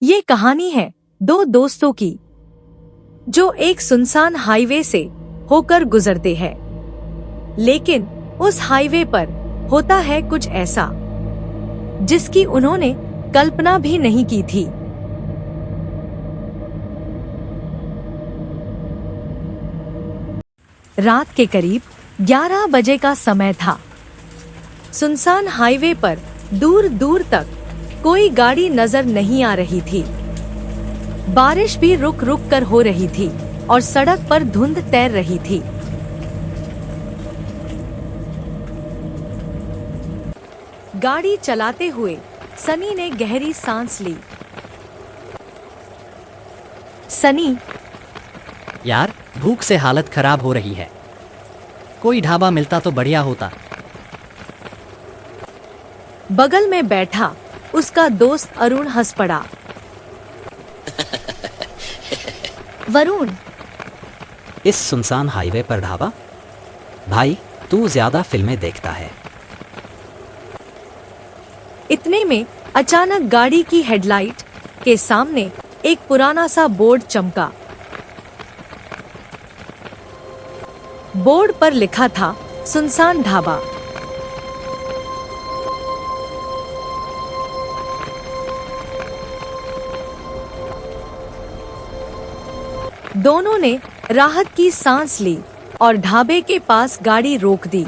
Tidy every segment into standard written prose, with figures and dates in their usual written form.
ये कहानी है दो दोस्तों की जो एक सुनसान हाईवे से होकर गुजरते हैं। लेकिन उस हाईवे पर होता है कुछ ऐसा जिसकी उन्होंने कल्पना भी नहीं की थी। रात के करीब 11 बजे का समय था। सुनसान हाईवे पर दूर दूर तक कोई गाड़ी नजर नहीं आ रही थी। बारिश भी रुक रुक कर हो रही थी और सड़क पर धुंध तैर रही थी। गाड़ी चलाते हुए सनी ने गहरी सांस ली। सनी, यार, भूख से हालत खराब हो रही है। कोई ढाबा मिलता तो बढ़िया होता। बगल में बैठा उसका दोस्त अरुण हंस पड़ा। वरुण, इस सुनसान हाईवे पर ढाबा? भाई, तू ज्यादा फिल्में देखता है। इतने में अचानक गाड़ी की हेडलाइट के सामने एक पुराना सा बोर्ड चमका। बोर्ड पर लिखा था सुनसान ढाबा। दोनों ने राहत की सांस ली और ढाबे के पास गाड़ी रोक दी।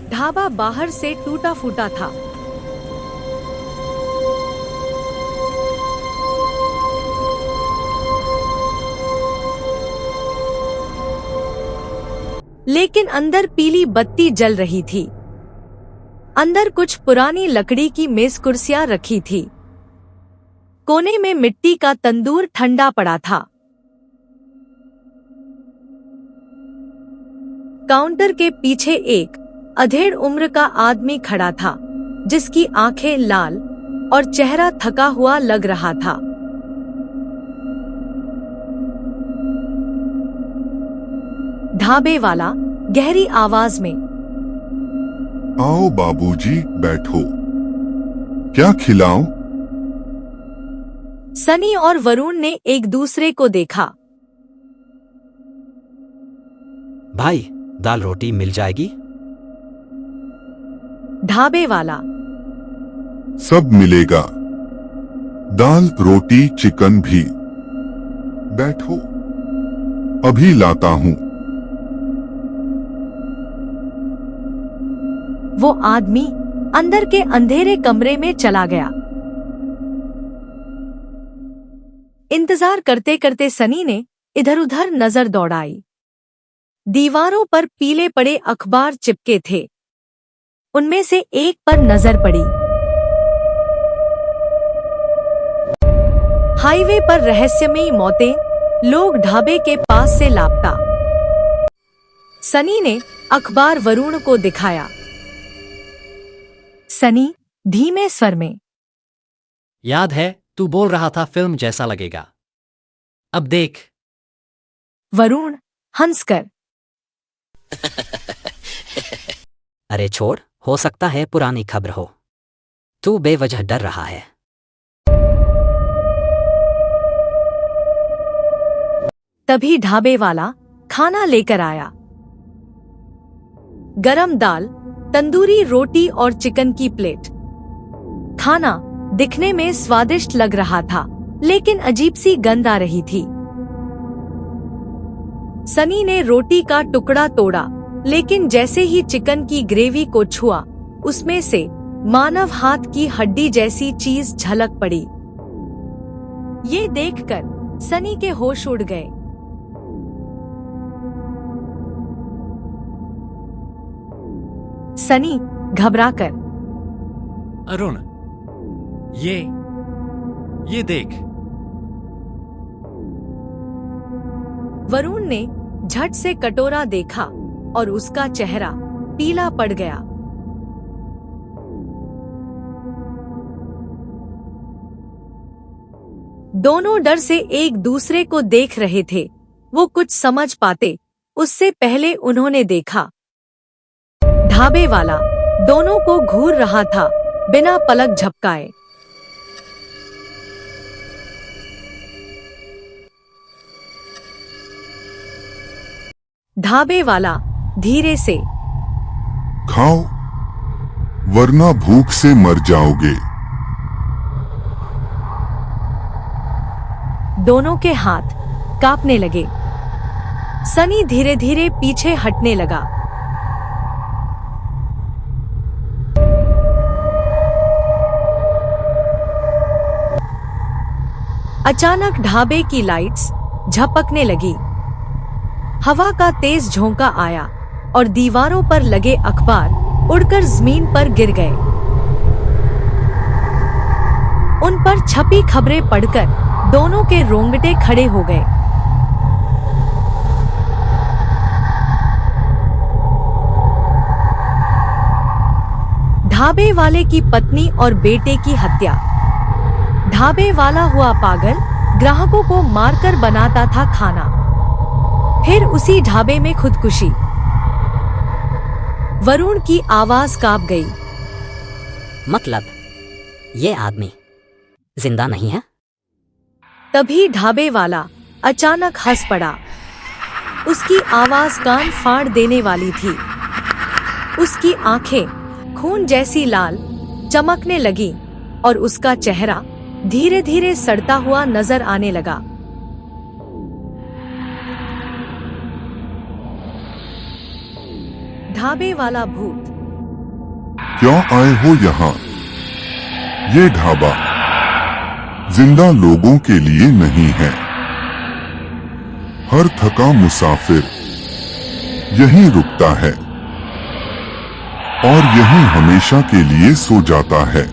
ढाबा बाहर से टूटा फूटा था। लेकिन अंदर पीली बत्ती जल रही थी। अंदर कुछ पुरानी लकड़ी की मेज कुर्सियां रखी थी। कोने में मिट्टी का तंदूर ठंडा पड़ा था। काउंटर के पीछे एक अधेड़ उम्र का आदमी खड़ा था, जिसकी आंखें लाल और चेहरा थका हुआ लग रहा था। ढाबे वाला गहरी आवाज में, आओ बाबूजी, बैठो। क्या खिलाऊं? सनी और वरुण ने एक दूसरे को देखा। भाई, दाल रोटी मिल जाएगी? ढाबे वाला, सब मिलेगा, दाल रोटी चिकन भी। बैठो, अभी लाता हूं। वो आदमी अंदर के अंधेरे कमरे में चला गया। इंतजार करते करते सनी ने इधर उधर नजर दौड़ाई। दीवारों पर पीले पड़े अखबार चिपके थे। उनमें से एक पर नजर पड़ी। हाईवे पर रहस्यमयी मौतें, लोग ढाबे के पास से लापता। सनी ने अखबार वरुण को दिखाया। सनी धीमे स्वर में, याद है, तू बोल रहा था फिल्म जैसा लगेगा। अब देख। वरुण हंसकर, अरे छोड़, हो सकता है पुरानी खबर हो। तू बेवजह डर रहा है। तभी ढाबे वाला खाना लेकर आया। गरम दाल, तंदूरी रोटी और चिकन की प्लेट। खाना दिखने में स्वादिष्ट लग रहा था, लेकिन अजीब सी गंध आ रही थी। सनी ने रोटी का टुकड़ा तोड़ा, लेकिन जैसे ही चिकन की ग्रेवी को छुआ, उसमें से मानव हाथ की हड्डी जैसी चीज झलक पड़ी। ये देखकर सनी के होश उड़ गए। सनी घबराकर, अरुण, ये देख। वरुण ने झट से कटोरा देखा और उसका चेहरा पीला पड़ गया। दोनों डर से एक दूसरे को देख रहे थे, वो कुछ समझ पाते उससे पहले उन्होंने देखा ढाबे वाला दोनों को घूर रहा था बिना पलक झपकाए। ढाबे वाला धीरे से, खाओ वरना भूख से मर जाओगे। दोनों के हाथ कांपने लगे। सनी धीरे धीरे पीछे हटने लगा। अचानक ढाबे की लाइट्स झपकने लगी। हवा का तेज झोंका आया और दीवारों पर लगे अखबार उड़कर जमीन पर गिर गए। उन पर छपी खबरें पढ़कर दोनों के रोंगटे खड़े हो गए। ढाबे वाले की पत्नी और बेटे की हत्या। ढाबे वाला हुआ पागल, ग्राहकों को मारकर बनाता था खाना, फिर उसी ढाबे में खुदकुशी। वरुण की आवाज कांप गई। मतलब ये आदमी जिंदा नहीं है? तभी ढाबे वाला अचानक हंस पड़ा। उसकी आवाज कान फाड़ देने वाली थी। उसकी आंखें खून जैसी लाल चमकने लगी और उसका चेहरा धीरे धीरे सड़ता हुआ नजर आने लगा। ढाबे वाला भूत, क्यों आए हो यहाँ? ये ढाबा जिंदा लोगों के लिए नहीं है। हर थका मुसाफिर यहीं रुकता है और यहीं हमेशा के लिए सो जाता है।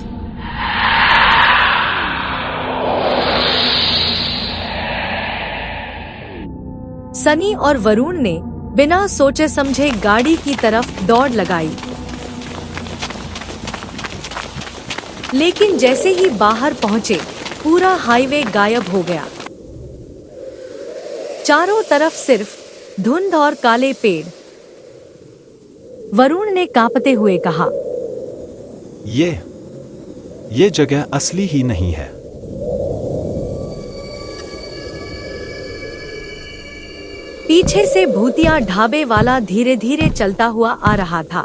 सनी और वरुण ने बिना सोचे समझे गाड़ी की तरफ दौड़ लगाई, लेकिन जैसे ही बाहर पहुंचे पूरा हाईवे गायब हो गया। चारों तरफ सिर्फ धुंध और काले पेड़। वरुण ने कांपते हुए कहा, ये जगह असली ही नहीं है। पीछे से भूतिया ढाबे वाला धीरे धीरे चलता हुआ आ रहा था।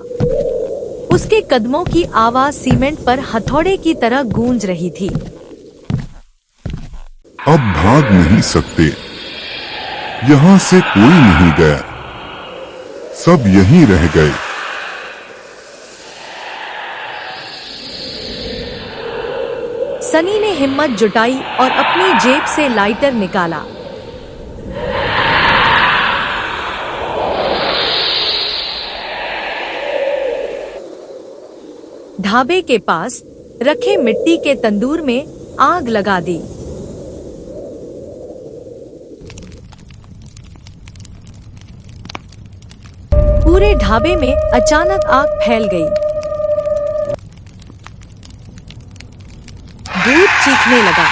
उसके कदमों की आवाज सीमेंट पर हथौड़े की तरह गूंज रही थी। अब भाग नहीं सकते। यहाँ से कोई नहीं गया, सब यहीं रह गए। सनी ने हिम्मत जुटाई और अपनी जेब से लाइटर निकाला। ढाबे के पास रखे मिट्टी के तंदूर में आग लगा दी। पूरे ढाबे में अचानक आग फैल गई। भूत चीखने लगा।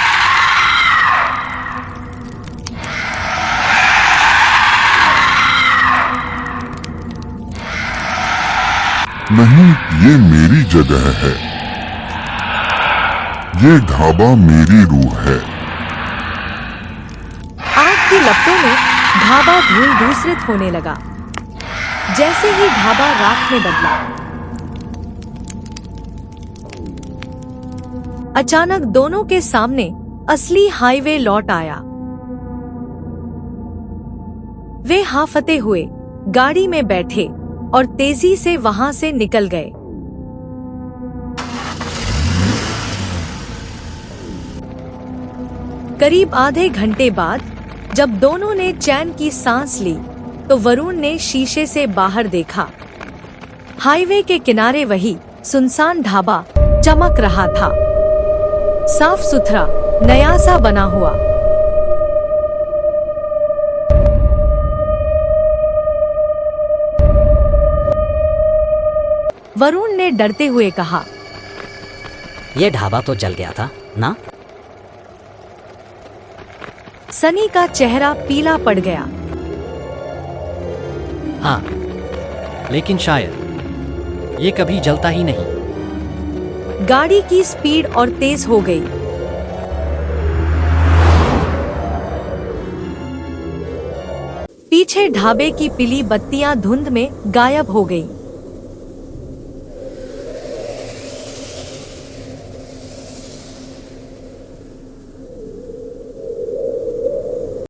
नहीं, ये मेरी जगह है। ये ढाबा मेरी रूह है। आग की लपटों में ढाबा धूल धूसरित होने लगा। जैसे ही ढाबा राख में बदला, अचानक दोनों के सामने असली हाईवे लौट आया। वे हाफते हुए गाड़ी में बैठे और तेजी से वहां से निकल गए। करीब आधे घंटे बाद जब दोनों ने चैन की सांस ली तो वरुण ने शीशे से बाहर देखा। हाईवे के किनारे वही सुनसान ढाबा चमक रहा था, साफ सुथरा, नया सा बना हुआ। वरुण ने डरते हुए कहा, ये ढाबा तो जल गया था ना? सनी का चेहरा पीला पड़ गया। हाँ, लेकिन शायद ये कभी जलता ही नहीं। गाड़ी की स्पीड और तेज हो गई। पीछे ढाबे की पीली बत्तियां धुंध में गायब हो गई।